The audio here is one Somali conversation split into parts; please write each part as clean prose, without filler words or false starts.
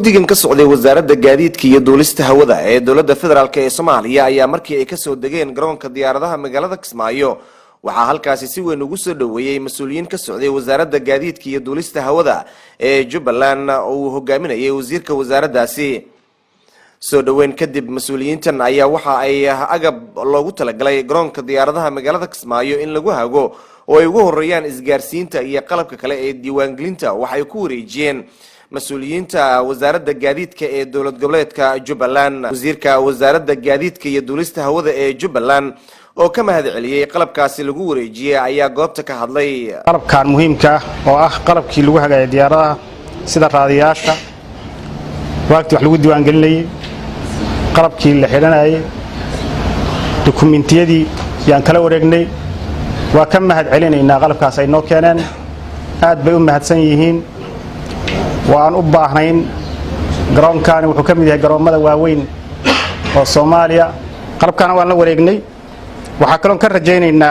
wafdigan ka socday wasaaradda gaadiidka iyo duulista hawada ee dowladda federaalk ee Soomaaliya ayaa markii ay ka soo degeen garoonka diyaaradaha magaalada Kismaayo waxaa halkaasi si weyn ugu soo dhaweeyay mas'uuliyiin ka socday wasaaradda gaadiidka iyo duulista hawada ee Jubbaland oo uu hogaaminayay wasiirka wasaaraddaasi. soo dhaweyn kadib mas'uuliyiintan ayaa waxa ay agab loogu talagalay garoonka diyaaradaha magaalada Kismaayo in lagu hago oo ay ugu horeeyaan isgaarsiinta iyo qalabka kale ee diiwaangelinta waxay ku wareejiyeen مسؤولينتا وزارة الجديد كدولة قبلت كجبلان وزير كوزارة الجديد كدولست هوذا جبلان أو كما هذا عليه قلب كاسي لجوري جيا أيا قابتك هذلي قلب كان مهم وأخ قلب كيلوها جاي ديارها سيد الرادياشة وقت وحلو الديوان قال لي قلب كيل حيلنا أي دوكومنتيدي يعني كلا ورجني وكم هذا علينا إن قلب كاسي نو كانن هاد بيوم هاد سنيهين وأن أباهين جرام كان وحكم ذي جرام ماذا وين والصوماليا قلب كان وأنا ورجني وحكلون كرجين إن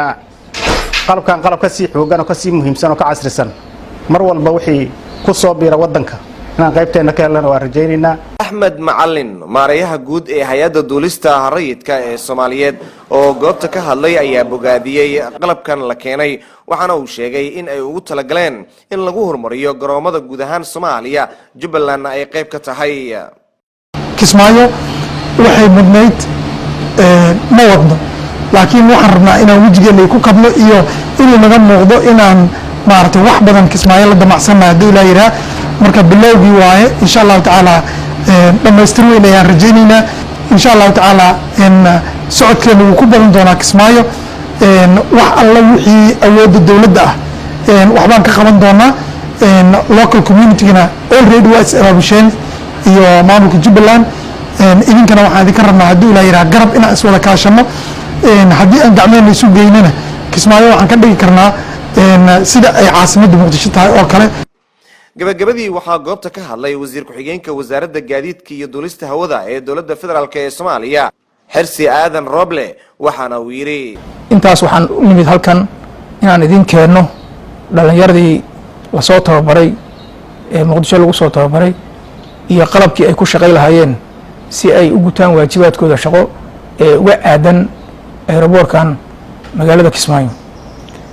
قلب كان قلب كسيح وكانوا كسي مهم سنة كعصر سنة مروى البوحي كصوبير ودنك أنا غيبت إنك يلا ورجين إن أحمد معلن ماريها جود هيئة دولستا هريت كالصوماليات oo goobta ka hadlay ayaa bogaadiyay qalabkan la keenay waxaana uu sheegay in ay ugu tala galeen in lagu horumariyo garoomada guud ahaan Soomaaliya Jubbaland ay qayb ka tahay Kismaayo waxay mudnayd ma wadno laakiin waxaan rabnaa inaan wajigeena ku kabno iyo in naga muuqdo inaan maartay wax badan Kismaayo la damacsanahay dawladda Iraa marka bilowgii waaye insha Allah taala dhamaystir weyn ayaan rajaynaynaa insha Allah taala in socodkeenu uu ku badan doonaa Kismaayo wax alla wixii awoodda dawladda ah waxbaan ka qaban doonaa local community-na already waa is-abaabuseen iyo maamulka Jubbaland idinkana waxaan idinka rabnaa haddii la yiraahdo garab inaan is wada kaashano haddii aan gacmeena isu geynana Kismaayo waxaan ka dhigi karnaa sida ay caasimadda Muqdisho tahay oo kale gabagabadii waxaa goobta ka hadlay wasiir ku-xigeenka wasaaradda gaadiidka iyo duulista hawada ee dowladda federaalk ee Soomaaliya xirsi aadan roble waxaana uu yiri intaas waxaan u nimid halkan inaan idin keenno dhalinyaradii la soo tababaray ee Muqdisho lagu soo tababaray iyo qalabkii ay ku shaqay lahaayeen si ay u gutaan waajibaadkooda shaqo ee uga aadan aeroboorkan magaalada Kismaayo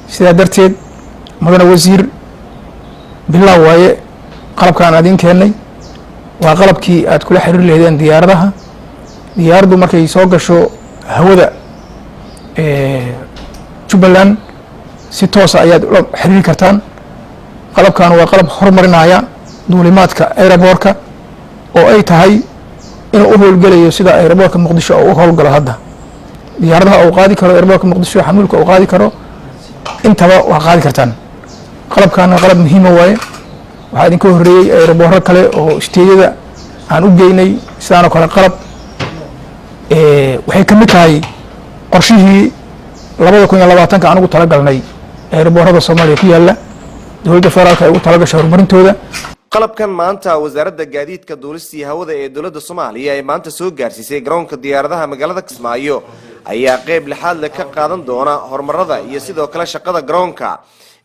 sidaa darteed madana wasiir billaah waaye qalabkaan idin keenay waa qalabkii aad kula xiriir leedeen diyaaradaha diyaaraddu markay soo gasho hawada Jubbaland si toos ah ayaad ula xiriiri kartaan qalabkan waa qalab horumarinaya duulimaadka aeroboorka oo ay tahay inuu u howlgalayo sida aeroboorka Muqdisho oo u howlgalo hadda diyaaradaha uu qaadi karo aeroboorka Muqdisho xamuulka uu qaadi karo intaba waa qaadi kartaan qalabkan waa qalab muhiim ah waaye waxaa idinka horeeyay aeroboorka kale oo isteeyada aan u geynay sidaan kale qalab waxay ka mid tahay qorshihii 2020 aan ugu talagalnay aeroboorada Soomaaliya ku yaala dowladda federaalka ay ugu talagashay horumarintooda qalabkan maanta wasaaradda gaadiidka duulista hawada ee dowladda Soomaaliya ay maanta soo gaarsiisay garoonka diyaaradaha magaalada Kismaayo ayaa qayb lixaad ka qaadan doona horumarada iyo sidoo kale shaqada garoonka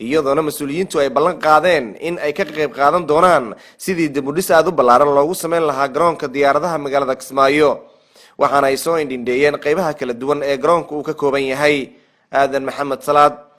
iyadoona mas'uuliyiintu ay ballan qaadeen in ay ka qayb qaadan doonaan sidii dib u dhis aad u ballaaran loogu sameyn lahaa garoonka diyaaradaha magaalada Kismaayo waxaana ay soo indhindheeyeen qaybaha kala duwan ee garoonka uu ka kooban yahay aadan maxamed salaad